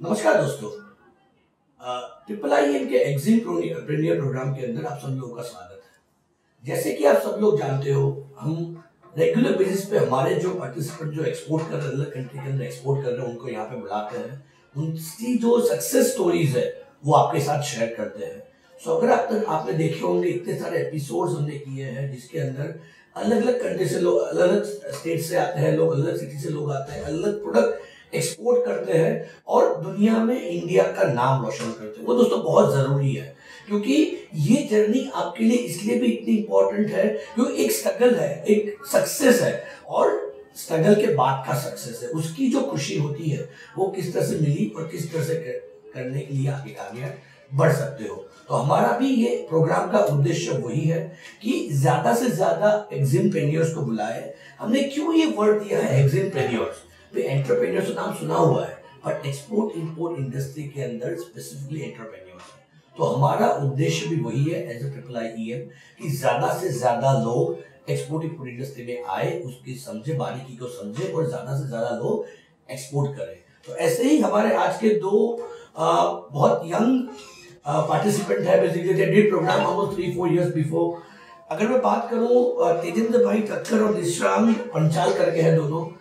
नमस्कार दोस्तों, triple IEM के एग्जीप्रेन्योर प्रोग्राम के अंदर आप सब लोगों का स्वागत है। जैसे कि आप सब लोग जानते हो, हम रेगुलर बेसिस पे हमारे जो पार्टिसिपेंट जो एक्सपोर्ट कर रहे हैं, अलग कंट्री के अंदर एक्सपोर्ट कर रहे हैं, उनको यहाँ पे बुलाते हैं, उनकी जो सक्सेस स्टोरीज है वो आपके साथ शेयर करते हैं। सो अगर अब तक आपने देखे होंगे, इतने सारे एपिसोड्स हमने किए हैं जिसके अंदर अलग अलग कंट्री से लोग, अलग अलग स्टेट से आते हैं लोग, अलग सिटी से लोग आते हैं, अलग प्रोडक्ट एक्सपोर्ट करते हैं और दुनिया में इंडिया का नाम रोशन करते हैं। वो दोस्तों बहुत जरूरी है, क्योंकि ये जर्नी आपके लिए इसलिए भी इतनी इंपॉर्टेंट है क्योंकि एक स्ट्रगल है, एक सक्सेस है, और स्ट्रगल के बाद का सक्सेस है, उसकी जो खुशी होती है वो किस तरह से मिली और किस तरह से करने के लिए आगे बढ़ सकते हो। तो हमारा भी ये प्रोग्राम का उद्देश्य वही है कि ज्यादा से ज्यादा एग्जीप्रेन्योर्स को बुलाए। हमने क्यों ये वर्ड दिया है एग्जीप्रेन्योर्स? एंटरप्रेन्योर्स नाम सुना हुआ है, बट एक्सपोर्ट इंपोर्ट इंडस्ट्री के अंदर स्पेसिफिकली एंटरप्रेन्योर्स है। तो हमारा उद्देश्य भी वही है एज ए ट्रिपल IEM कि ज्यादा से ज्यादा लोग एक्सपोर्ट इंपोर्ट इंडस्ट्री में आए, उसकी समझे, बारीकी को समझे और ज्यादा से ज्यादा लोग एक्सपोर्ट करें। तो ऐसे ही हमारे आज के दो बहुत यंग पार्टिसिपेंट है, basically they did programme almost 3-4 years before. अगर मैं बात करूं, तेजेंद्र भाई ठक्कर और निशांग पंचाल करके हैं दोनों।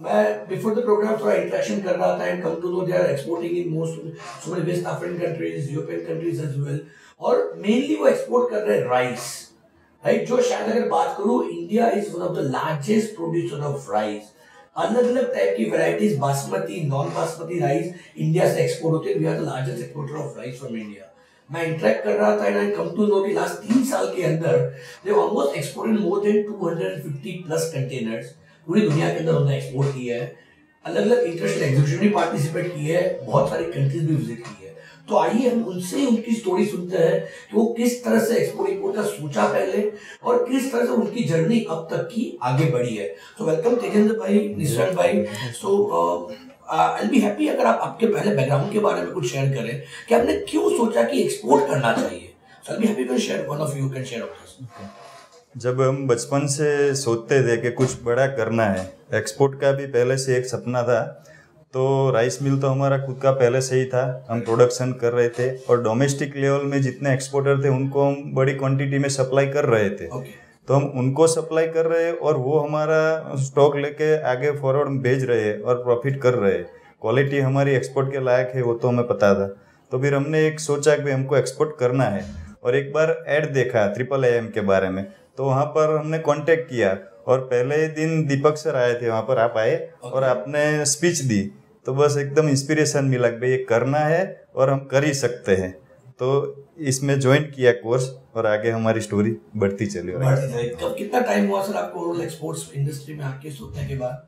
मैं बिफोर द प्रोग्राम थोड़ा इंटरेक्शन कर रहा था and come to know they are exporting in most so many West African countries, European countries as well, और मेनली वो एक्सपोर्ट कर रहे हैं राइस, राइट, जो शायद अगर बात करूं, India is one of the largest producer of rice. अलग अलग टाइप की varieties, basmati, non basmati rice India से एक्सपोर्ट होते हैं। We are the largest exporter of rice from India. मैं इंटरेक्ट कर रहा था and I come to know कि लास्ट 3 साल के अंदर they almost exported more than 250+ containers पूरी दुनिया के अंदर उन्होंने एक्सपोर्ट किया है। अलग अलग इंटरनेशनल एग्जीबिशन में पार्टिसिपेट किए है, बहुत सारी कंट्रीज भी विजिट की है। तो आइए हम उनसे उनकी स्टोरी सुनते हैं कि वो किस तरह से एक्सपोर्ट इंपोर्ट का सोचा पहले और किस तरह से उनकी जर्नी अब तक की आगे बढ़ी है। तो वेलकम तेजेंद्र भाई, निशांग भाई। सो आई बी हैप्पी अगर आप आपके पहले बैकग्राउंड के बारे में कुछ शेयर करें कि आपने क्यों सोचा कि एक्सपोर्ट करना चाहिए। So I be happy to share, one of you can share of this. जब हम बचपन से सोचते थे कि कुछ बड़ा करना है, एक्सपोर्ट का भी पहले से एक सपना था, तो राइस मिल तो हमारा खुद का पहले से ही था, हम प्रोडक्शन कर रहे थे और डोमेस्टिक लेवल में जितने एक्सपोर्टर थे उनको हम बड़ी क्वांटिटी में सप्लाई कर रहे थे। तो हम उनको सप्लाई कर रहे हैं और वो हमारा स्टॉक लेके आगे फॉरवर्ड भेज रहे हैं और प्रॉफिट कर रहे हैं। क्वालिटी हमारी एक्सपोर्ट के लायक है वो तो हमें पता था। तो फिर हमने एक सोचा कि हमको एक्सपोर्ट करना है, और एक बार ऐड देखा ट्रिपल IIM के बारे में, तो वहाँ पर हमने कांटेक्ट किया और पहले दिन दीपक सर आए थे, वहाँ पर आप आए और आपने स्पीच दी, तो बस एकदम इंस्पिरेशन मिला कि भाई ये करना है और हम कर ही सकते हैं। तो इसमें ज्वाइन किया कोर्स और आगे हमारी स्टोरी बढ़ती चली। कब कितना टाइम हुआ सर आपको एक्सपोर्ट्स इंडस्ट्री में आपके सोचने के बाद?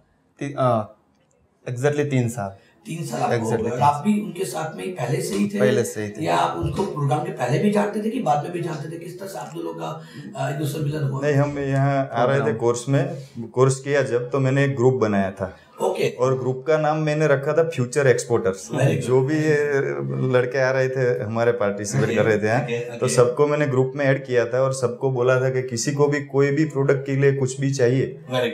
एग्जैक्टली 3 साल। 3 साल आपको हो गए। और आप भी उनके साथ में पहले से ही थे? पहले से ही थे। या आप उनको प्रोग्राम के पहले भी जानते थे कि बाद में भी जानते थे? किस तरह से आप दोनों का एक दूसरे मिलन हुआ? नहीं, हम यहाँ आ रहे थे कोर्स में, कोर्स किया जब, तो मैंने एक ग्रुप बनाया था। ओके। और ग्रुप का नाम मैंने रखा था फ्यूचर एक्सपोर्टर्स। जो भी लड़के आ रहे थे हमारे पार्टिसिपेट कर रहे थे, तो सबको मैंने ग्रुप में ऐड किया था और सबको बोला था कि किसी को भी कोई भी प्रोडक्ट के लिए कुछ भी चाहिए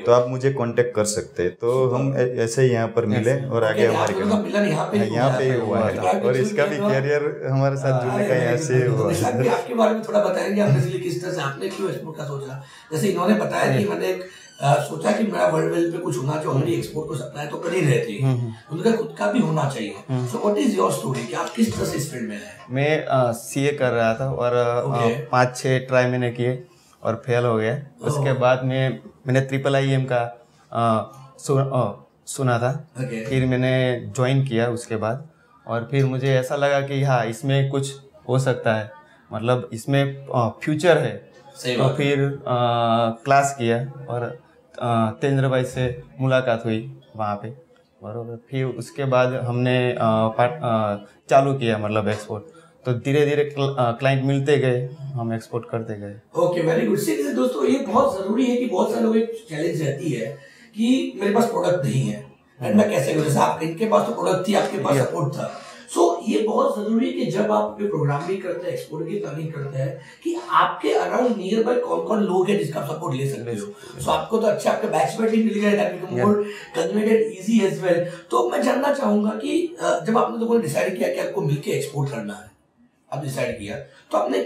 तो आप मुझे कांटेक्ट कर सकते हैं। तो हम ऐसे ही यहाँ पर मिले और आगे हमारे यहाँ पे हुआ है, और इसका भी कैरियर हमारे साथ जुड़ने का यहाँ से हुआ। आपके बारे में थोड़ा बताएंगे आप, किस तरह से आपने क्यों एक्सपोर्ट का सोचा? जैसे इन्होंने बताया कि मैंने सोचा कि मेरा वर्ल्ड लेवल पे कुछ होना चाहिए, ऑलरेडी एक्सपोर्ट को सप्लाई तो कर ही रहे थे, उनका खुद का भी होना चाहिए। So what is your story कि आप किस तरह से इस फील्ड में आए? मैं CA कर रहा था और 5-6 ट्राई मैंने किए और फेल हो गया। उसके बाद मैंने ट्रिपल IIM का सुना था, फिर मैंने ज्वाइन किया उसके बाद, और फिर मुझे ऐसा लगा कि हाँ, इसमें कुछ हो सकता है, मतलब इसमें फ्यूचर है। तो फिर क्लास किया और तेजेंद्र भाई से मुलाकात हुई वहाँ पे, बराबर। फिर उसके बाद हमने चालू किया, मतलब एक्सपोर्ट। तो धीरे धीरे क्लाइंट मिलते गए, हम एक्सपोर्ट करते गए। Okay, very good. सीरियसली दोस्तों, ये बहुत जरूरी है कि बहुत सारे लोग एक चैलेंज रहती है कि मेरे पास प्रोडक्ट नहीं है एंड मैं कैसे करूँ। जैसे आप, इनके पास तो प्रोडक्ट थी, आपके पास सपोर्ट था। सो ये बहुत जरूरी है कि जब आप प्रोग्राम भी करते हैं, एक्सपोर्ट की प्लानिंग करते हैं, कि आपके अराउंड नियर बाय कौन कौन लोग हैं जिसका आप सपोर्ट ले सकते हो। सो आपको तो अच्छा आपके बैचमेट ही मिल गया, more convenient easy as well. तो मैं जानना चाहूंगा कि जब आपने लोगों ने डिसाइड किया कि आपको मिलके एक्सपोर्ट करना है, आप डिसाइड किया, तो आपने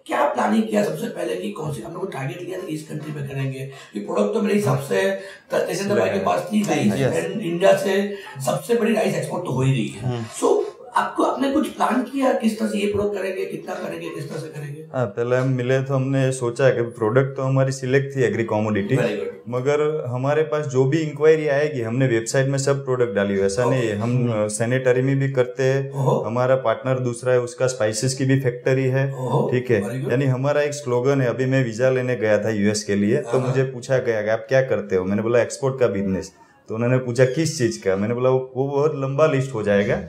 क्या प्लानिंग किया सबसे पहले कि कौन सी, आपने कोई टारगेट लिया था कि इस कंट्री पे करेंगे? कि प्रोडक्ट तो मेरे हिसाब से तेजेंद्र भाई के पास थी राइस, इंडिया से सबसे बड़ी राइस एक्सपोर्ट तो हो ही रही है। सो आपको आपने कुछ प्लान किया किस तरह से ये प्रोडक्ट करेंगे, कितना करेंगे, किस तरह से करेंगे? हाँ, पहले हम मिले तो हमने सोचा कि प्रोडक्ट तो हमारी सिलेक्ट थी एग्री कॉमोडिटी, मगर हमारे पास जो भी इंक्वायरी आएगी हमने वेबसाइट में सब प्रोडक्ट डाली हुई, ऐसा नहीं है। हम सैनिटरी में भी करते हैं, हमारा पार्टनर दूसरा है उसका स्पाइसेस की भी फैक्ट्री है, ठीक है। यानी हमारा एक स्लोगन है। अभी मैं वीजा लेने गया था यूएस के लिए, तो मुझे पूछा गया कि आप क्या करते हो, मैंने बोला एक्सपोर्ट का बिजनेस। तो उन्होंने पूछा किस चीज का, मैंने बोला वो बहुत लंबा लिस्ट हो जाएगा,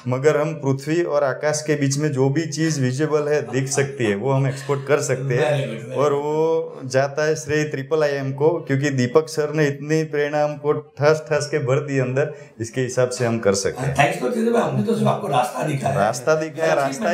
मगर हम पृथ्वी और आकाश के बीच में जो भी चीज विजिबल है, दिख सकती है, वो हम एक्सपोर्ट कर सकते हैं। और वो जाता है श्रेय IIIM को, क्योंकि दीपक सर ने इतनी प्रेरणा हमको ठस ठस के भर दी अंदर, इसके हिसाब से हम कर सकते हैं। थैंक्स तो भाई, हमने तो सिर्फ आपको रास्ता दिखाया, रास्ता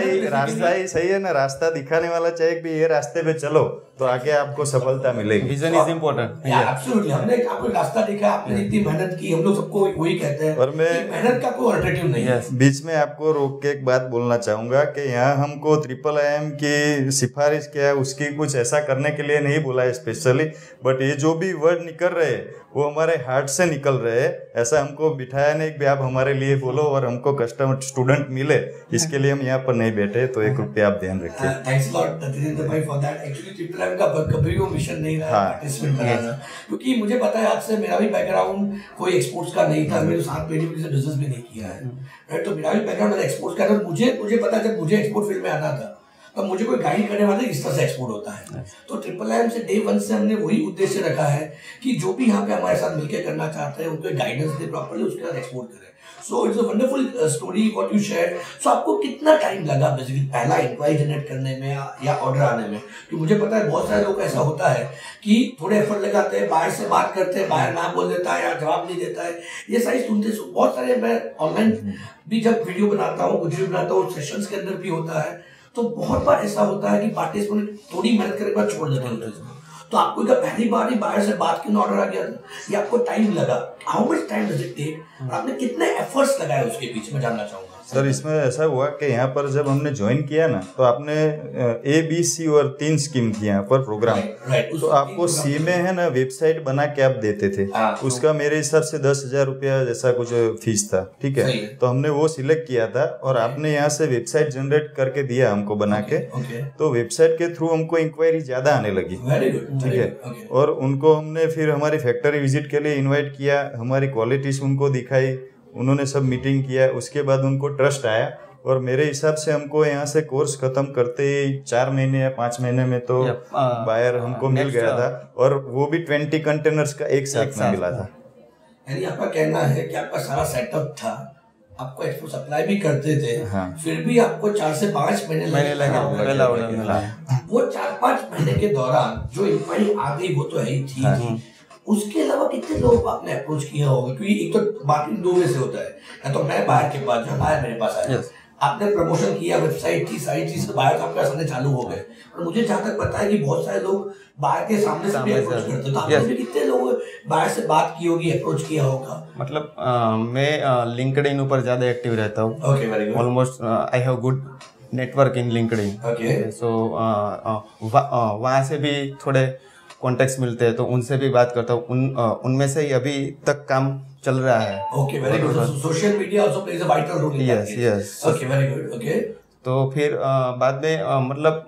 ही सही है ना। रास्ता दिखाने वाला चाहिए कि ये रास्ते पे चलो तो आगे आपको सफलता मिलेगी। Vision is important. एब्सोल्युटली, हमने आपको रास्ता दिखाया, आपने इतनी मेहनत की, हम लोग सबको वही कहते हैं, और मेहनत का कोई अल्टरनेटिव नहीं है। बीच में आपको रोक के एक बात बोलना चाहूंगा कि यहाँ हमको IIIM की सिफारिश किया है, उसकी कुछ ऐसा करने के लिए नहीं बोला है स्पेशली, बट ये जो भी वर्ड निकल रहे हैं वो हमारे हार्ट से निकल रहे हैं। ऐसा हमको बिठाया नहीं कि आप हमारे लिए बोलो और हमको कस्टमर स्टूडेंट मिले, इसके लिए हम यहाँ पर नहीं बैठे, तो एक रुपया आप ध्यान रखिए। थैंक्स लॉट तेजेंद्र भाई फॉर दैट। एक्चुअली IIIM का कभी वो मिशन नहीं रहा पार्टिसिपेंट कराना, क्योंकि मुझे पता है आज से मेरा भी बैकग्राउंड कोई एक्सपोर्ट्स का नहीं था, मेरे साथ में किसी बिजनेस भी नहीं किया है, राइट। तो मेरा भी बैकग्राउंड एक्सपोर्ट्स का था। मुझे पता है, जब मुझे एक्सपोर्ट फील्ड में आना था तो मुझे कोई गाइड करने वाला इस तरह से एक्सपोर्ट होता है। तो IIIM से डे 1 से हमने वही उद्देश्य रखा है कि जो भी यहाँ पे हमारे साथ मिलकर करना चाहते हैं उनको गाइडेंस दे प्रॉपर्ली, उसके बाद एक्सपोर्ट करें। So it's a wonderful story what you share. So आपको कितना टाइम लगा बेसिकली पहला इंक्वायरी जनरेट करने में या ऑर्डर आने में? क्योंकि मुझे पता है बहुत सारे लोग ऐसा होता है कि थोड़े एफर्ट लगाते हैं, बाहर से बात करते हैं, बाहर ना बोल देता है या जवाब नहीं देता है, ये सारी सुनते बहुत सारे। मैं ऑनलाइन भी जब वीडियो बनाता हूँ, कुछ भी बनाता हूँ, सेशंस के अंदर भी होता है, तो बहुत बार ऐसा होता है कि पार्टिसिपेंट थोड़ी मेहनत करने के बाद छोड़ देते हैं। तो आपको क्या पहली बार ही बाहर से बात करने ऑर्डर आ गया था, या आपको टाइम लगा? How much time does it take, और आपने कितने एफर्ट्स लगाए उसके पीछे, मैं जानना चाहूंगा। सर इसमें ऐसा हुआ कि यहाँ पर जब हमने ज्वाइन किया ना, तो आपने ABC और 3 स्कीम थी यहाँ पर प्रोग्राम। तो आपको C में है ना वेबसाइट बना के आप देते थे, उसका मेरे हिसाब से 10,000 रुपया जैसा कुछ फीस था, ठीक है। तो हमने वो सिलेक्ट किया था, और आपने यहाँ से वेबसाइट जनरेट करके दिया हमको बना के। तो वेबसाइट के थ्रू हमको इंक्वायरी ज्यादा आने लगी, ठीक है। और उनको हमने फिर हमारी फैक्ट्री विजिट के लिए इन्वाइट किया, हमारी क्वालिटीज उनको दिखाई, उन्होंने सब मीटिंग किया, उसके बाद उनको ट्रस्ट आया। और मेरे हिसाब से हमको यहाँ से कोर्स खत्म करते ही 4 महीने या 5 महीने में तो बायर हमको मिल गया था, और वो भी 20 कंटेनर्स का एक साथ में मिला था। यानी आपका कहना है कि आपका सारा सेटअप था, आपको एक्सपोर्ट सप्लाई भी करते थे, फिर भी आपको 4 से 5 महीने लगे। वो 4-5 महीने के दौरान जो इंक्वायरी आ गई वो तो है ही थी, उसके अलावा कितने लोग आपने अप्रोच किया होगा? क्योंकि एक तो मार्केटिंग 2 वे से होता है, या तो मैं बाहर के पास, बाहर मेरे पास आया, आपने प्रमोशन किया, वेबसाइट थी, सारी चीज बाहर तो आपके सामने चालू हो गए। और मुझे जहाँ तक पता है कि बहुत सारे लोग बाहर के सामने से भी अप्रोच करते हैं, तो आपने भी कितने लोग बाहर से बात की होगी, अप्रोच किया होगा? मतलब मैं लिंक्डइन ऊपर ज्यादा एक्टिव रहता हूँ। Almost I have good network in LinkedIn. So वहाँ से भी थोड़े कॉन्टेक्ट्स मिलते हैं, तो उनसे भी बात करता हूँ। उनमें से ही अभी तक काम चल रहा है। Okay, very good. Social media also plays a vital role in that. Yes. Okay, very good. Okay, तो फिर बाद में मतलब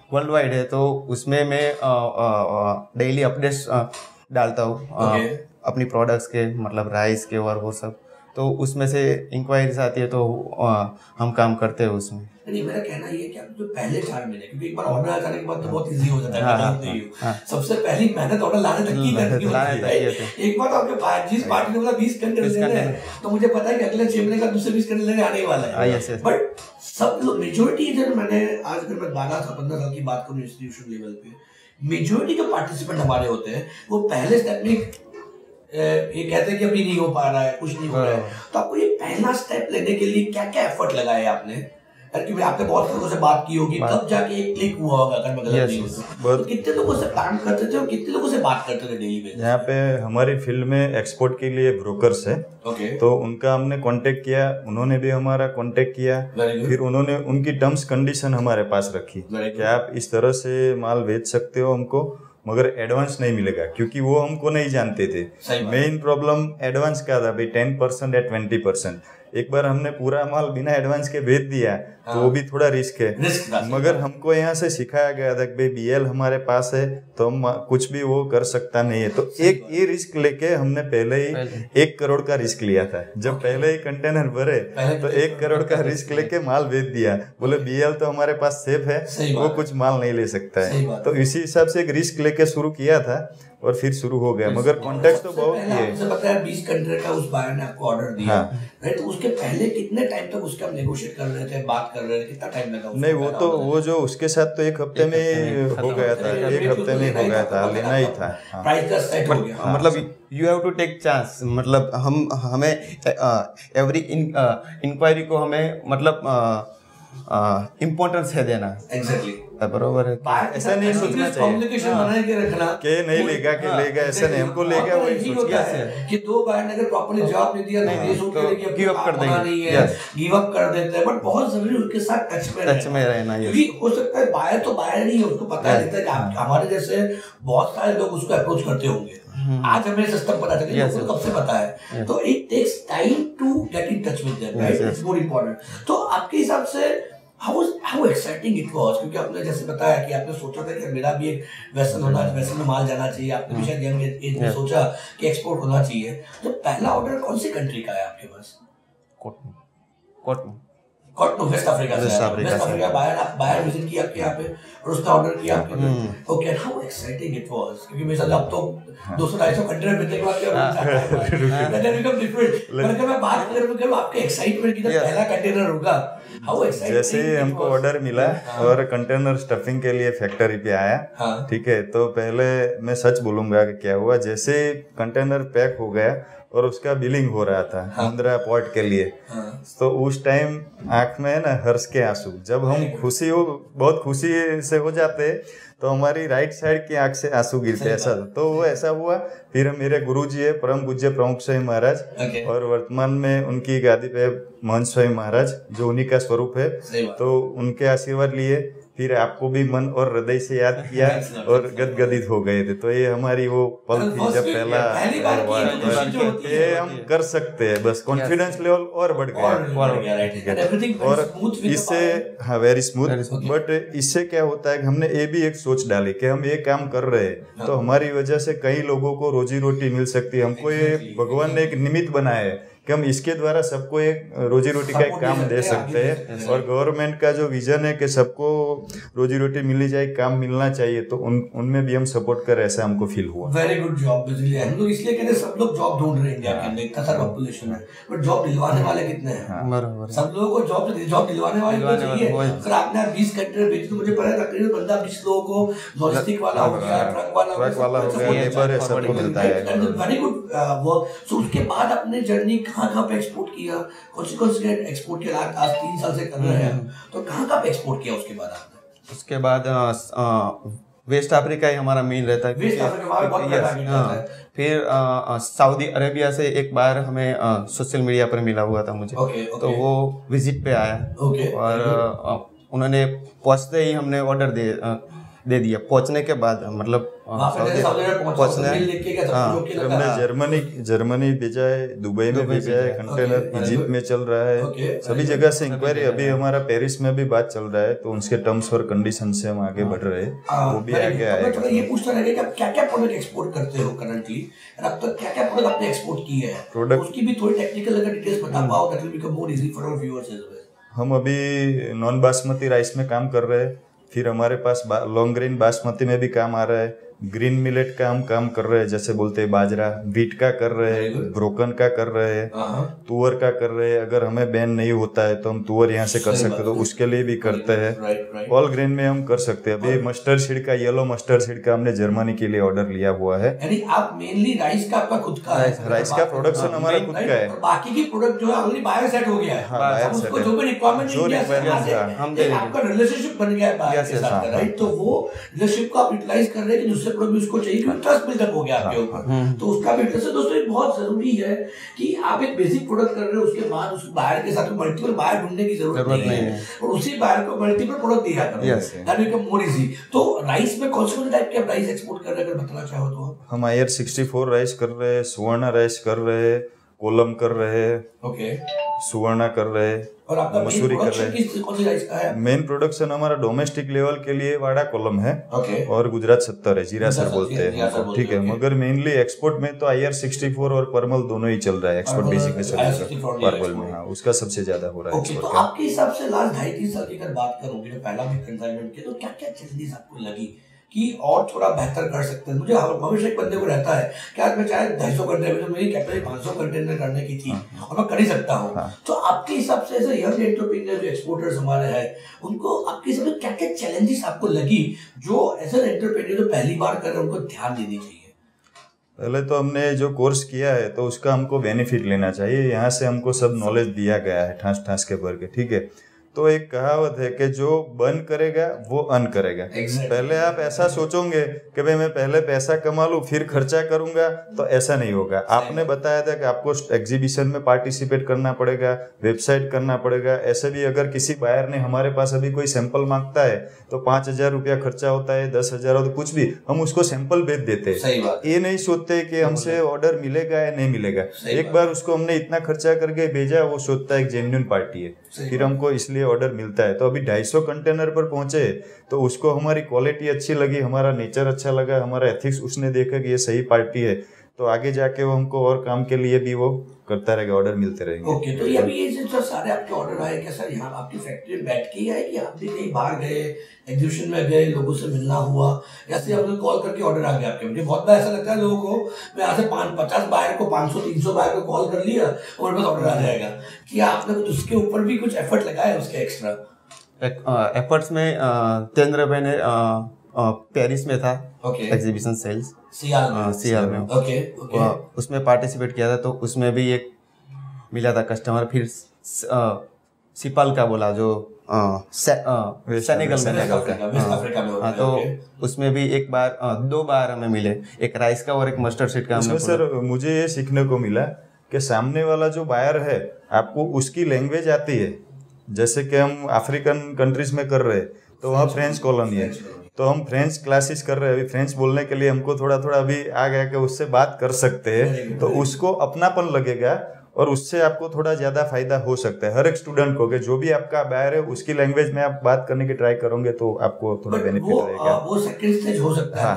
वर्ल्ड वाइड है, तो उसमें मैं डेली अपडेट्स डालता हूँ अपनी प्रोडक्ट्स के, मतलब राइस के और वो सब। तो उसमें से इंक्वायरीज आती है, तो हम काम करते हैं उसमें। नहीं, मेरा कहना ये है कि आप जो पहले 4 महीने, क्योंकि एक बार ऑर्डर आ जाने के बाद तो बहुत इजी हो जाता है, सबसे पहली मेहनत ऑर्डर लाने तक की करनी होती है। एक बार तो आपके जिस पार्टी ने बोला 20 कंटेनर लेने हैं, तो मुझे पता है कि अगले 6 महीने का दूसरे 20 कंटेनर लेने आने वाला है। बट सब लोग मेजोरिटी, जब मैंने आज अगर मैं 12-15 साल की बात करूँ इंस्टीट्यूशन लेवल पे, मेजोरिटी जो पार्टिसिपेंट हमारे होते हैं वो पहले स्टेप में ये कहते हैं कि अभी नहीं हो पा रहा है, कुछ नहीं हो रहा है, तो आपको ये पहला स्टेप लेने के लिए क्या क्या एफर्ट लगाए आपने? क्योंकि आपने बहुत लोगों से बात की होगी, तब जाके एक क्लिक हुआ होगा अगर मैं गलत नहीं हूं। तो कितने लोगों से प्लान करते थे और कितने लोगों से बात करते थे डेली बेसिस? यहाँ पे हमारी फील्ड में एक्सपोर्ट के लिए ब्रोकर्स है, तो उनका हमने कांटेक्ट किया, उन्होंने भी हमारा कांटेक्ट किया, फिर उन्होंने उनकी टर्म्स कंडीशन हमारे पास रखी कि आप इस तरह से माल बेच सकते हो हमको, मगर एडवांस नहीं मिलेगा, क्योंकि वो हमको नहीं जानते थे। मेन प्रॉब्लम एडवांस का था भाई, 10% या 20%। एक बार हमने पूरा माल बिना एडवांस के भेज दिया तो वो भी थोड़ा रिस्क है, मगर हमको यहाँ से सिखाया गया था कि भाई BL हमारे पास है तो हम कुछ भी वो कर सकता नहीं है। तो एक ये रिस्क लेके हमने पहले ही 1 करोड़ का रिस्क लिया था। जब पहले ही कंटेनर भरे तो 1 करोड़ का रिस्क लेके माल भेज दिया, बोले BL तो हमारे पास सेफ है, वो कुछ माल नहीं ले सकता है। तो इसी हिसाब से एक रिस्क लेके शुरू किया था और फिर शुरू हो गया, मगर कॉन्टेक्ट तो बहुत ही है। आपसे पता है 20 कंटेनर का उस बायर ने आपको ऑर्डर दिया, राइट? तो उसके पहले कितने टाइम तक उसका आप नेगोशिएट कर रहे थे, बात कर रहे थे, कितना टाइम लगा? नहीं, वो जो उसके साथ तो 1 हफ्ते में हो गया था, 1 हफ्ते में हो गया था, लेना ही था। प्राइस का सेट हो गया। मतलब you have to take chance, मतलब हमें एवरी इंक्वायरी को हमें मतलब इम्पोर्टेंस है देना। एग्जैक्टली, बरोबर है। ऐसा नहीं सोचना चाहिए कम्युनिकेशन बना के रखना कि नहीं लेगा कि लेगा, ऐसा नहीं, हमको लेगा वही सोच के कि 2 बार ने अगर प्रॉपर्ली जवाब नहीं दिया तो ये सोच के कि गिव अप कर देंगे, गिव अप कर देते हैं। बट बहुत जरूरी उसके साथ टच में रहना, क्योंकि हो सकता है बायर तो बायर नहीं है, उसको पता रहता है कि हमारे जैसे बहुत सारे लोग उसको अप्रोच करते होंगे। आज हमें सिस्टम पता चले, कब से पता है, तो it takes time to get in touch with them, right? It's more important. तो आपके हिसाब से हाउ एक्साइटिंग इट वाज, क्योंकि आपने जैसे बताया कि आपने सोचा था कि मेरा भी एक वेसल होना, वेसल में माल जाना चाहिए, आपने भी शायद यंग एज में सोचा कि एक्सपोर्ट होना चाहिए। तो पहला ऑर्डर कौन सी कंट्री का है आपके पास? कॉटनो, वेस्ट अफ्रीका से। वेस्ट अफ्रीका बायर विजिट किया आपके यहाँ पे और उसने ऑर्डर किया आपके। Okay, how exciting it was, क्योंकि मेरे साथ अब तो 200-250 कंटेनर भेजने के बाद क्या बिकम डिफरेंट। पर अगर मैं बात करूँ आपके एक्साइटमेंट की, तो पहला कंटेनर होगा, हाउ एक्साइटिंग। जैसे ही हमको ऑर्डर मिला और कंटेनर स्टफिंग के लिए फैक्ट्री पे आया, ठीक है, तो पहले मैं सच बोलूंगा कि क्या हुआ, जैसे कंटेनर पैक हो गया और उसका बिलिंग हो रहा था मुंद्रा पोर्ट के लिए, तो उस टाइम आंख में ना हर्ष के आंसू, जब हम बहुत खुशी से हो जाते तो हमारी राइट साइड की आंख से आंसू गिरते, ऐसा। तो वो ऐसा हुआ। फिर मेरे गुरुजी है परम पूज्य प्रमुख स्वामी महाराज, और वर्तमान में उनकी गादी पे महंत स्वामी महाराज, जो उन्हीं का स्वरूप है, तो उनके आशीर्वाद लिए, फिर आपको भी मन और हृदय से याद किया और गदगदित हो गए थे। तो ये हमारी वो पल थी जब पहला ये हम कर सकते हैं, बस कॉन्फिडेंस लेवल और बढ़ गया। और इससे हाँ, वेरी स्मूथ। बट इससे क्या होता है कि हमने ये भी एक सोच डाली कि हम ये काम कर रहे हैं तो हमारी वजह से कई लोगों को रोजी रोटी मिल सकती है। हमको ये भगवान ने एक निमित्त बनाया है कि हम इसके द्वारा सबको एक रोजी रोटी का एक काम दे सकते हैं। और गवर्नमेंट का जो विजन है कि सबको रोजी रोटी मिलनी चाहिए, काम मिलना चाहिए, तो उनमें भी हम सपोर्ट कर, ऐसा हमको फील हुआ। Very good job. हम लोग इसलिए कहते हैं सब लोग जॉब ढूंढ रहे हैं इंडिया के अंदर, इतना सारा पॉपुलेशन है, बट जॉब दिलवाने वाले कितने हैं? सब लोगों को जॉब दिलवाने वाले चाहिए। अगर आपने 20 कंटेनर भेजे तो मुझे पता है तकरीबन बंदा 20 लोगों को लॉजिस्टिक वाला हो गया, ट्रक वाला हो गया, लेबर है, सबको मिलता है। Very good work. सो उसके बाद अपने जर्नी कहाँ पे एक्सपोर्ट किया, कौन से एक्सपोर्ट किया? आज 3 साल से कर रहे हैं, तो कहाँ पे एक्सपोर्ट किया उसके बाद आपने? उसके बाद वेस्ट अफ्रीका ही हमारा मेन रहता है। फिर सऊदी अरेबिया से एक बार हमें सोशल मीडिया पर मिला हुआ था मुझे, तो वो विजिट पे आया और उन्होंने पहुंचते ही हमने ऑर्डर दे दिया। पहुंचने के बाद मतलब पहुंचने हमने जर्मनी भेजा है, दुबई में भेजा है कंटेनर, इजिप्ट में चल रहा है, सभी जगह से इंक्वायरी। अभी हमारा पेरिस में भी बात चल रहा है, तो उनके टर्म्स और कंडीशन से हम आगे बढ़ रहे हैं, वो भी आगे आएगा। ये पूछना रहेगा कि आप क्या-क्या प्रोडक्ट एक्सपोर्ट करते हो करंटली, और अब तक क्या-क्या प्रोडक्ट आपने एक्सपोर्ट किए हैं, प्रोडक्ट उसकी भी थोड़ी टेक्निकल अगर डिटेल्स बता पाओ, that will become more easy for our viewers as well. हम अभी नॉन बासमती राइस में काम कर रहे हैं, फिर हमारे पास लॉन्ग ग्रेन बासमती में भी काम आ रहा है, ग्रीन मिलेट का हम काम कर रहे हैं, जैसे बोलते हैं बाजरा, वीट का कर रहे हैं, ब्रोकन का कर रहे हैं, तुअर का कर रहे हैं। अगर हमें बैन नहीं होता है तो हम तुअर यहाँ से कर सकते हैं, तो उसके लिए भी करते हैं। ऑल ग्रेन में हम कर सकते हैं। अभी मस्टर्ड सीड का, येलो मस्टर्ड सीड का हमने जर्मनी के लिए ऑर्डर लिया हुआ है। यानी आप मेनली राइस का आपका खुद का है? राइस का प्रोडक्शन हमारा खुद का है। बाकी की प्रोडक्ट जो है ऑलरेडी बायर सेट हो गया है, उसको जो भी रिक्वायरमेंट आपका रिलेशनशिप बन गया है बायर के साथ, राइट? तो वो रिलेशनशिप को आप यूटिलाइज कर रहे हैं कि दूसरे प्रोडक्ट उसको चाहिए, ट्रस्ट बिल्डअप हो गया आपके ऊपर, तो उसका भी इंटरेस्ट है। दोस्तों ये बहुत जरूरी है कि आप एक बेसिक प्रोडक्ट कर रहे हो, उसके बाद उस बायर के साथ मल्टीपल बायर ढूंढने की जरूरत नहीं है, और उसी बायर को मल्टीपल प्रोडक्ट दिया करो, दैट बिकम मोर इजी। तो राइस में कौन से टाइप के आप राइस एक्सपोर्ट कर रहे हैं, अगर बताना चाहो तो? हम IR64 राइस कर रहे हैं, सुवर्णा राइस कर रहे हैं, कोलम कर रहे हैं, ओके, सुवर्णा कर रहे हैं, और आपका मसूरी कर रहे हैं। कौन सी राइस का है? मेन प्रोडक्शन हमारा डोमेस्टिक लेवल के लिए वाड़ा कोलम है, ओके, और गुजरात 70 है, जीरा सर बोलते हैं, ठीक है। मगर मेनली एक्सपोर्ट में तो IR64 और परमल दोनों ही चल रहा है एक्सपोर्ट, बेसिक में परमल में, हाँ उसका सबसे ज्यादा हो रहा है एक्सपोर्ट। तो आपके हिसाब से लास्ट 2.5-3 साल की अगर बात करोगे, जो पहला भी कंसाइनमेंट के, तो क्या क्या चेंजेस आपको लगी कि और थोड़ा बेहतर कर सकते हैं? मुझे हमेशा एक बंदे को रहता है कि आज मैं चाहे 250 कंटेनर में, मेरी कैपेसिटी 500 कंटेनर करने की थी और मैं कर ही सकता हूँ। तो आपके हिसाब से ऐसे यंग एंटरप्रेन्योर जो एक्सपोर्टर्स हमारे हैं, उनको आपके हिसाब से क्या क्या चैलेंजेस आपको लगी जो एज एन एंटरप्रेन्योर जो पहली बार कर रहे हैं उनको ध्यान देनी चाहिए? पहले तो हमने जो कोर्स किया है तो उसका हमको बेनिफिट लेना चाहिए। यहाँ से हमको सब नॉलेज दिया गया है ठास ठास के भर के, ठीक है। तो एक कहावत है कि जो बर्न करेगा वो अर्न करेगा। पहले आप ऐसा सोचोगे कि भाई मैं पहले पैसा कमा लूं फिर खर्चा करूंगा, तो ऐसा नहीं होगा। आपने बताया था कि आपको एग्जीबिशन में पार्टिसिपेट करना पड़ेगा, वेबसाइट करना पड़ेगा। ऐसे भी अगर किसी बायर ने हमारे पास अभी कोई सैंपल मांगता है तो 5,000 रुपया खर्चा होता है, 10,000 हो तो कुछ भी, हम उसको सैंपल भेज देते हैं। ये नहीं सोचते कि हमसे ऑर्डर मिलेगा या नहीं मिलेगा। एक बार उसको हमने इतना खर्चा करके भेजा, वो सोचता है एक जेन्युइन पार्टी है, फिर हमको इसलिए ऑर्डर मिलता है। तो अभी 250 कंटेनर पर पहुंचे तो उसको हमारी क्वालिटी अच्छी लगी, हमारा नेचर अच्छा लगा, हमारा एथिक्स उसने देखा कि ये सही पार्टी है, तो आगे जाके वो हमको और काम के लिए भी वो करता रहेगा, ऑर्डर मिलते रहेंगे। ओके, तो ये अभी ये जो सारे आपके ऑर्डर आए, क्या सर यहाँ आपकी फैक्ट्री में बैठ के ही आए कि आप भी कहीं बाहर गए, एग्जीबिशन में गए, लोगों से मिलना हुआ, या फिर आपने कॉल करके ऑर्डर आ गया आपके? मुझे बहुत बार ऐसा लगता है लोगों को, मैं यहाँ से 50 बायर को, 500-300 बायर को कॉल कर लिया और मेरे पास ऑर्डर आ जाएगा। कि आपने कुछ उसके ऊपर भी कुछ एफर्ट लगाया उसके एक्स्ट्रा? एफर्ट्स में तेंद्र भाई ने पेरिस में था एग्जीबिशन सेल्स, सीआर में, उसमें पार्टिसिपेट किया था। तो उसमें भी एक मिला था कस्टमर। फिर सिपाल का बोला जो सेनेगल में, हाँ, तो उसमें भी एक बार 2 बार हमें मिले, एक राइस का और एक मस्टर्ड सीड का। उसमें सर मुझे ये सीखने को मिला कि सामने वाला जो बायर है आपको उसकी लैंग्वेज आती है। जैसे कि हम अफ्रीकन कंट्रीज में कर रहे हैं तो वहाँ फ्रेंच कॉलोनी है, तो हम फ्रेंच क्लासेस कर रहे हैं। अभी फ्रेंच बोलने के लिए हमको थोड़ा थोड़ा अभी आ गया कि उससे बात कर सकते हैं, तो उसको अपनापन लगेगा और उससे आपको थोड़ा ज्यादा फायदा हो सकता है। हर एक स्टूडेंट को, कि जो भी आपका बायर है उसकी लैंग्वेज में आप बात करने की ट्राई करोगे तो आपको थोड़ा बेनिफिट रहेगा। वो सेकंड स्टेज हो सकता है।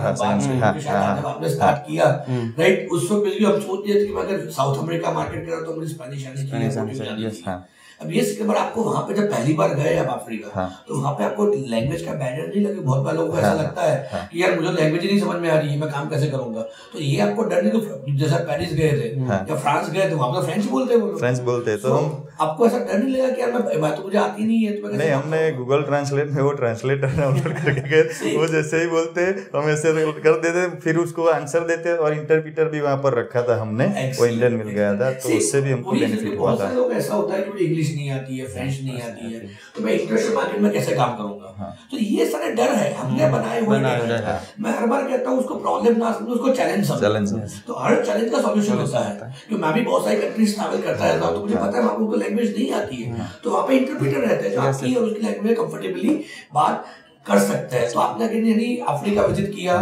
आपने स्टार्ट किया, राइट, उस वक्त हम सोच रहे थे कि अगर साउथ अमेरिका मार्केट कर तो मुझे स्पेनिश आनी चाहिए। अब ये सिकंदर आपको वहाँ पे जब पहली बार गए आप अफ्रीका, तो वहाँ पे आपको लैंग्वेज का बैरियर नहीं लगे? बहुत बार लोगों को ऐसा लगता है कि यार मुझे लैंग्वेज ही नहीं समझ में आ रही है, मैं काम कैसे करूंगा? तो ये आपको डर नहीं? तो जैसा पेरिस गए थे या फ्रांस गए थे, वहाँ पे फ्रेंच बोलते हैं, वो फ्रेंच बोलते हैं, तो हम आपको ऐसा डर नहीं लगा कि यार मैं तो मुझे आती नहीं है? तो नहीं, हमने गूगल ट्रांसलेट में वो ट्रांसलेटर ऑर्डर करके गए, वो जैसे ही बोलते हम ऐसे कर देते, फिर उसको आंसर देते। और इंटरप्रीटर भी वहाँ पर रखा था हमने, वो इंडियन मिल गया था, तो उससे भी हमको बेनिफिट हुआ था। ऐसा होता है कि मुझे इंग्लिश नहीं आती है, फ्रेंच नहीं आती है, तो मैं इंटरनेशनल मार्केट में कैसे काम करूंगा? तो ये सारे डर है हमने बनाए हुए हैं। मैं हर बार कहता हूँ उसको प्रॉब्लम ना समझो, उसको चैलेंज समझो। तो हर चैलेंज का सॉल्यूशन होता है। क्योंकि मैं भी बहुत सारी कंट्रीज ट्रैवल करता रहता हूँ, तो मुझे पता है वहाँ उनको लैंग्वेज नहीं आती है, तो वहाँ पे इंटरप्रेटर रहते हैं जो आपकी और उसकी लैंग्वेज में कंफर्टेबली बात कर सकते हैं। तो आपने यानी अफ्रीका विजिट किया,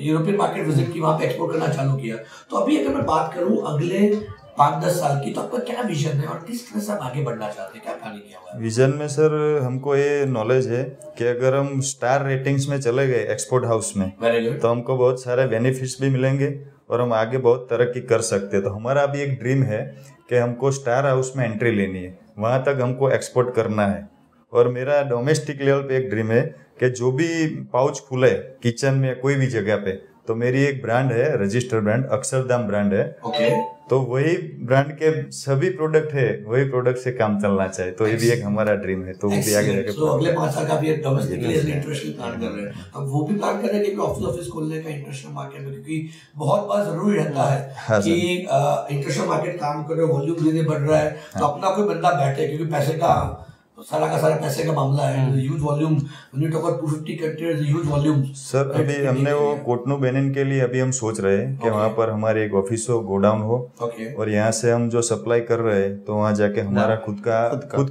यूरोपियन मार्केट विजिट की, वहाँ पे एक्सपोर्ट करना चालू किया। तो अभी अगर मैं बात करूँ अगले 5-10 साल की, तो आपका क्या विजन है और किस तरह से आप आगे बढ़ना चाहते हैं? क्या प्लानिंग किया हुआ है? विजन में सर हमको ये नॉलेज है कि अगर हम स्टार रेटिंग्स में चले गए एक्सपोर्ट हाउस में, तो हमको बहुत सारे बेनिफिट्स भी मिलेंगे और हम आगे बहुत तरक्की कर सकते हैं। तो हमारा अभी एक ड्रीम है कि हमको स्टार हाउस में एंट्री लेनी है, वहाँ तक हमको एक्सपोर्ट करना है। और मेरा डोमेस्टिक लेवल पे एक ड्रीम है कि जो भी पाउच खुले किचन में कोई भी जगह पे, तो मेरी एक ब्रांड है, रजिस्टर्ड ब्रांड, अक्षरधाम ब्रांड है। ओके। तो वही ब्रांड के सभी प्रोडक्ट है, वही प्रोडक्ट से काम चलना चाहिए, तो ये भी एक हमारा ड्रीम है। तो वो भी आगे जाके तो अगले 5 साल का भी डोमेस्टिकली इंटरनेशनल प्लान कर रहे हैं, अब वो भी प्लान कर रहे हैं कि ऑफिस खोलने का इंटरनेशनल मार्केट में, क्योंकि बहुत बार जरूरी रहता है कि इंटरनेशनल मार्केट काम कर रहे हो, वॉल्यूम धीरे बढ़ रहा है, तो अपना कोई बंदा बैठे, क्योंकि पैसे का सारा पैसे का मामला है, huge volume, when you talk about 250 containers, huge volume. Sir अभी हमने वो कोटनू बेनिन के लिए अभी हम सोच रहे हैं कि वहाँ पर हमारे एक ऑफिस हो, गोडाउन हो, और यहाँ से हम जो सप्लाई कर रहे हैं तो वहाँ जाके हमारा खुद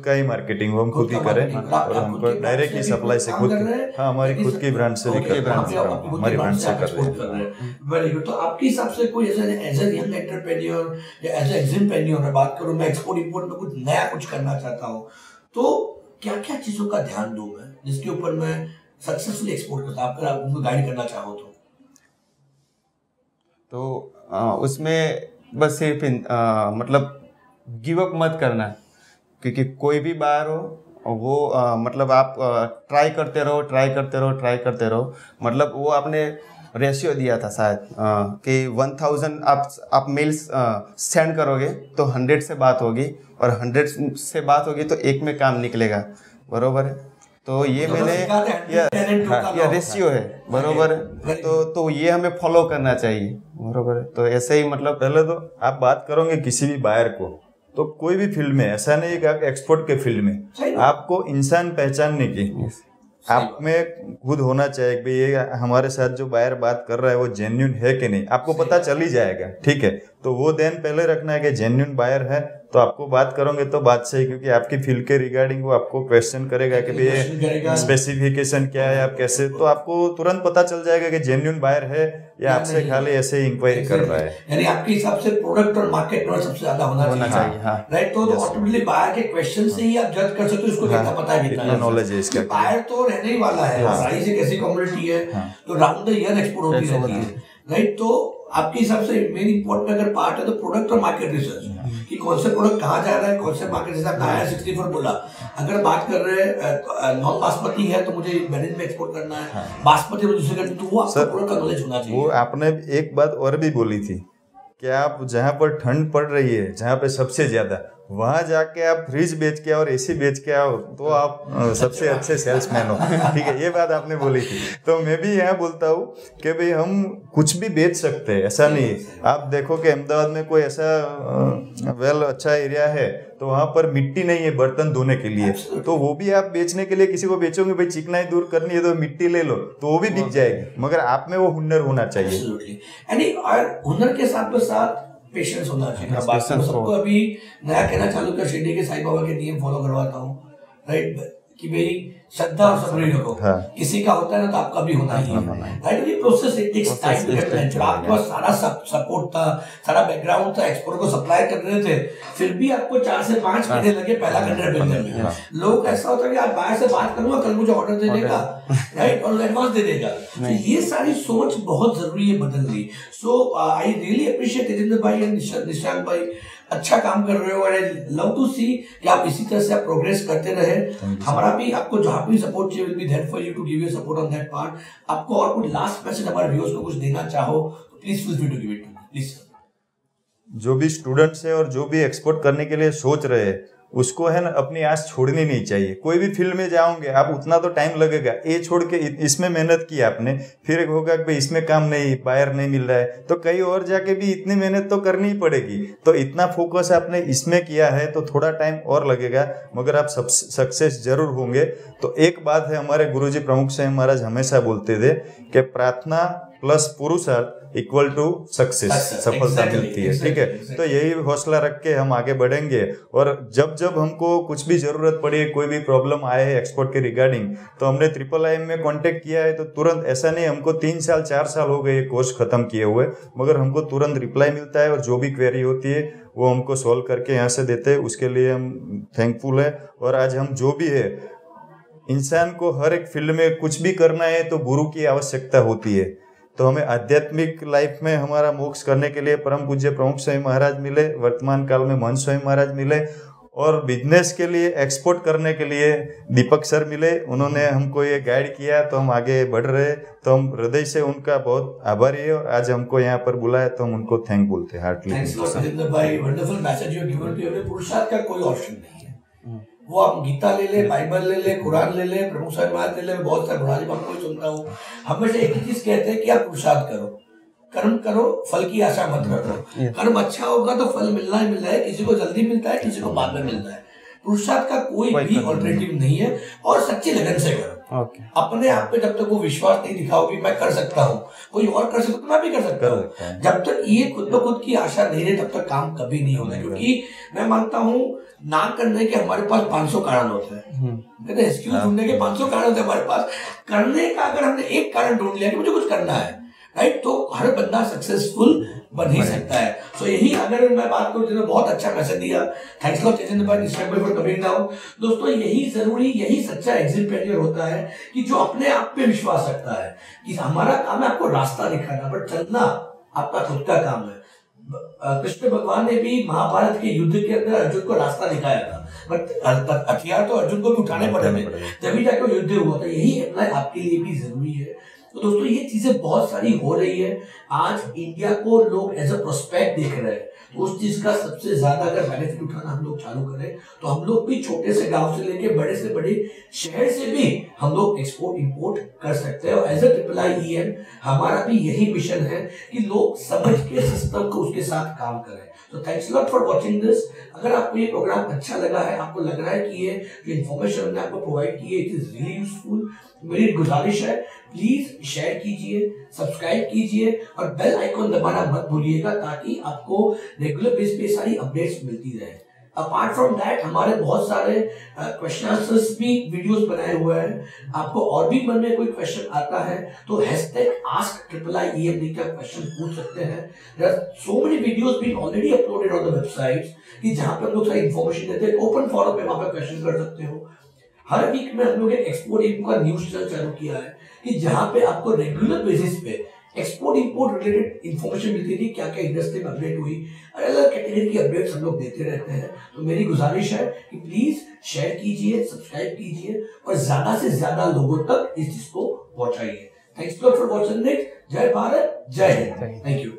का ही मार्केटिंग हो, हम खुद ही करें, और हमको डायरेक्टली सप्लाई से खुद, हाँ हमारी खुद की ब्रांड से भी कर रहे हैं, हमारी ब्रांड से कर रहे हैं। Very good. तो आपके हिसाब से कोई ऐसा एज ए यंग एंटरप्रेन्योर या एज ए एग्जिमप्रेन्योर बात करूँ, मैं एक्सपोर्ट इंपोर्ट में कुछ नया कुछ करना चाहता हूँ, तो क्या क्या चीजों का ध्यान दूं मैं जिसके ऊपर मैं सक्सेसफुली एक्सपोर्ट करता, आप उनको गाइड करना चाहो तो उसमें बस सिर्फ मतलब गिव अप मत करना, क्योंकि कोई भी बाहर हो वो मतलब आप ट्राई करते रहो, मतलब वो आपने रेशियो दिया था शायद कि 1000 आप मेल्स सेंड करोगे तो 100 से बात होगी, और 100 से बात होगी तो एक में काम निकलेगा, बरोबर है। तो ये मैंने ये रेशियो है, बरोबर है, तो ये हमें फॉलो करना चाहिए, बरोबर है। तो ऐसे ही मतलब पहले तो आप बात करोगे किसी भी बायर को, तो कोई भी फील्ड में, ऐसा नहीं कि आप एक्सपोर्ट के फील्ड में, आपको इंसान पहचानने की आप में खुद होना चाहिए कि ये हमारे साथ जो बायर बात कर रहा है वो जेन्युइन है कि नहीं, आपको पता चल ही जाएगा, ठीक है। तो वो देन पहले रखना है कि जेन्युइन बायर है, तो आपको बात करोगे तो बात सही, क्योंकि आपकी फील्ड के रिगार्डिंग वो आपको क्वेश्चन करेगा कि भाई ये स्पेसिफिकेशन क्या है, आप कैसे, तो आपको तुरंत पता चल जाएगा कि जेन्युइन बायर है या आपसे खाली ऐसे ही इंक्वायरी कर रहा है। यानी आपके हिसाब से प्रोडक्ट और मार्केट नॉलेज सबसे ज्यादा होना चाहिए, राइट। तो ऑटोमेटिकली बायर के क्वेश्चन से ही आप जज कर सकते हो इसको कितना पता है, कितना नॉलेज है इसका। बायर तो रहने ही वाला है, राइस एक ऐसी कमोडिटी है तो राउंड द ईयर एक्सपोर्ट होती रहती है, राइट। तो आपके हिसाब से मेन इंपॉर्टेंट अगर पार्ट है तो प्रोडक्ट और मार्केट रिसर्च, कि कौन से प्रोडक्ट कहाँ जा रहा है, कौन से मार्केट, जैसे नया 64 बोला, अगर बात कर रहे हैं नॉन बासमती है तो मुझे बेनिन में एक्सपोर्ट करना है, बासमती में दूसरे कंट्री, तो वो आपको प्रोडक्ट का नॉलेज होना चाहिए। वो आपने एक बात और भी बोली थी कि आप जहाँ पर ठंड पड़ रही है, जहाँ पे सबसे ज्यादा, वहां जाके आप फ्रिज बेच के और एसी बेच के आओ तो आप सबसे अच्छे सेल्समैन हो, ठीक है, ये बात आपने बोली थी। तो मैं भी यहाँ बोलता हूँ कि भाई हम कुछ भी बेच सकते हैं, ऐसा नहीं। आप देखो कि अहमदाबाद में कोई ऐसा अच्छा एरिया है तो वहाँ पर मिट्टी नहीं है बर्तन धोने के लिए, तो वो भी आप बेचने के लिए किसी को बेचोगे, भाई चिकनाई दूर करनी है तो मिट्टी ले लो, तो वो भी बिक जाएगी, मगर आप में वो हुनर होना चाहिए। और हुनर के साथ साथ पेशेंस होना चाहिए। बात सबको अभी नया कहना चालू कर, शिरडी के साईं बाबा के नियम फॉलो करवाता हूँ, राइट, कि भाई श्रद्धा और सबरी रखो, किसी का होता है ना तो आपका भी होना ही है, राइट। ये process it takes time to get mature. आपके पास सारा सपोर्ट था, सारा बैकग्राउंड था, एक्सपोर्ट को सप्लाई कर रहे थे, फिर भी आपको 4 से 5 महीने लगे पहला कंटेनर बिकने में। लोग ऐसा होता है कि आप बाहर से बात करूंगा, कल मुझे ऑर्डर दे देगा, राइट, और एडवांस दे देगा। तो ये सारी सोच बहुत जरूरी है बदलनी। सो आई रियली अप्रिशिएट तेजिंदर भाई एंड निशांत भाई, अच्छा काम कर रहे हो, और आई लव टू सी कि आप इसी तरह से आप प्रोग्रेस करते रहे। हमारा भी आपको जहाँ भी सपोर्ट चाहिए, will be there for you to give you support on that part. आपको और कुछ लास्ट मैसेज हमारे व्यूअर्स को कुछ देना चाहो तो please feel free to give it to me, please. जो भी स्टूडेंट्स है और जो भी एक्सपोर्ट करने के लिए सोच रहे हैं, उसको है ना अपनी आस छोड़नी नहीं चाहिए। कोई भी फील्ड में जाओगे आप, उतना तो टाइम लगेगा, ये छोड़ के इसमें मेहनत की आपने, फिर होगा कि भाई इसमें काम नहीं, बायर नहीं मिल रहा है, तो कहीं और जाके भी इतनी मेहनत तो करनी ही पड़ेगी। तो इतना फोकस आपने इसमें किया है तो थोड़ा टाइम और लगेगा, मगर आप सक्सेस जरूर होंगे। तो एक बात है, हमारे गुरुजी प्रमुख साईं महाराज हमेशा बोलते थे कि प्रार्थना प्लस पुरुषार्थ इक्वल टू सक्सेस, सफलता मिलती है, ठीक है। तो यही हौसला रख के हम आगे बढ़ेंगे, और जब जब हमको कुछ भी जरूरत पड़ी, कोई भी प्रॉब्लम आए है एक्सपोर्ट के रिगार्डिंग, तो हमने IIIM में कांटेक्ट किया है, तो तुरंत, ऐसा नहीं हमको 3 साल 4 साल हो गए कोर्स खत्म किए हुए, मगर हमको तुरंत रिप्लाई मिलता है, और जो भी क्वेरी होती है वो हमको सॉल्व करके यहाँ से देते हैं, उसके लिए हम थैंकफुल है। और आज हम जो भी है, इंसान को हर एक फील्ड में कुछ भी करना है तो गुरु की आवश्यकता होती है। तो हमें आध्यात्मिक लाइफ में हमारा मोक्ष करने के लिए परम पूज्य प्रमुख स्वामी महाराज मिले, वर्तमान काल में महंत स्वामी महाराज मिले, और बिजनेस के लिए एक्सपोर्ट करने के लिए दीपक सर मिले, उन्होंने हमको ये गाइड किया तो हम आगे बढ़ रहे। तो हम हृदय से उनका बहुत आभारी है और आज हमको यहाँ पर बुलाया तो हम उनको थैंक बोलते हैं हार्टली। थैंक्स लॉट राजेंद्र भाई, wonderful message you given to every. पुरुषार्थ का कोई ऑप्शन नहीं है। वो आप गीता ले ले, बाइबल ले ले, कुरान ले ले, प्रमुख साहब महाराज ले ले, बहुत सारे बुढ़ारी में आपको सुनता हूँ, हमेशा एक ही चीज कहते हैं कि आप पुरुषार्थ करो, कर्म करो, फल की आशा मत रखो। कर्म अच्छा होगा तो फल मिलना ही मिलना है, किसी को जल्दी मिलता है, किसी को बाद में मिलता है। पुरुषार्थ का कोई भी ऑल्टरनेटिव नहीं है और सच्ची लगन से करो। अपने आप पे जब तक वो विश्वास नहीं दिखाओगे मैं कर सकता हूँ, कोई और कर सकता तो मैं भी कर सकता हूँ, जब तक ये खुद ब खुद की आशा नहीं रहे तब तक काम कभी नहीं होगा। क्योंकि मैं मानता हूँ ना करने के हमारे पास 500 कारण होते हैं, कहते हैं एक्सक्यूज ढूंढने के 500 कारण होते हैं हमारे पास। करने का अगर हमने एक कारण ढूंढ लिया कि मुझे कुछ करना है, राइट, तो हर बंदा सक्सेसफुल बन ही सकता है। सो यही अगर मैं बात करूँ जिन्होंने बहुत अच्छा मैसेज दिया, थैंक्स लॉट राजेंद्र भाई फॉर कमिंग डाउन। दोस्तों यही जरूरी, यही सच्चा एग्जिट होता है कि जो अपने आप पे विश्वास रखता है कि हमारा काम है आपको रास्ता दिखाना, बट चलना आपका खुद का काम है। कृष्ण भगवान ने भी महाभारत के युद्ध के अंदर अर्जुन को रास्ता दिखाया था, बट हथियार तो अर्जुन को भी उठाने पड़े थे, तभी जाकर युद्ध हुआ था। यही अप्लाई आपके लिए भी जरूरी है। तो दोस्तों ये चीजें बहुत सारी हो रही है। आज इंडिया को लोग एज अ प्रोस्पेक्ट देख रहे हैं, तो उस चीज का सबसे ज्यादा अगर बेनिफिट उठाना हम लोग चालू करें तो हम लोग भी छोटे से गांव से लेके बड़े से बड़े शहर से भी हम लोग एक्सपोर्ट इंपोर्ट कर सकते हैं। और एज अ IIEM हमारा भी यही मिशन है कि लोग समझ के सिस्टम को उसके साथ काम करें। तो thanks lot for watching this. अगर आपको ये प्रोग्राम अच्छा लगा है, आपको लग रहा है कि ये जो इन्फॉर्मेशन हमने आपको प्रोवाइड की है इट इज रियली यूजफुल, मेरी गुजारिश है प्लीज शेयर कीजिए, सब्सक्राइब कीजिए और बेल आइकॉन दबाना मत भूलिएगा ताकि आपको रेगुलर बेस पे सारी अपडेट्स मिलती रहे। अपार्ट फ्रॉम दैट हमारे बहुत सारे क्वेश्चन आंसर्स भी वीडियोस बनाए हुए हैं। आपको और भी मन में कोई क्वेश्चन आता है तो #AskIIEM का क्वेश्चन पूछ सकते हैं। There are so many videos being already uploaded on the website कि जहां पर हम लोग सारी इन्फॉर्मेशन देते हैं। ओपन फॉरम पे वहां पर क्वेश्चन कर सकते हो। हर वीक में हम लोग एक एक्सपोर्ट इंपोर्ट का न्यूज चैनल चालू किया है कि जहां पे आपको रेगुलर बेसिस पे एक्सपोर्ट इंपोर्ट रिलेटेड इन्फॉर्मेशन मिलती थी, क्या क्या इंडस्ट्री में अपडेट हुई, अलग अलग कैटेगरी की अपडेट्स हम लोग देते रहते हैं। तो मेरी गुजारिश है कि प्लीज शेयर कीजिए, सब्सक्राइब कीजिए और ज्यादा से ज्यादा लोगों तक इस चीज को पहुंचाइए। Thanks for watching it. जय भारत, जय हिंद, थैंक यू।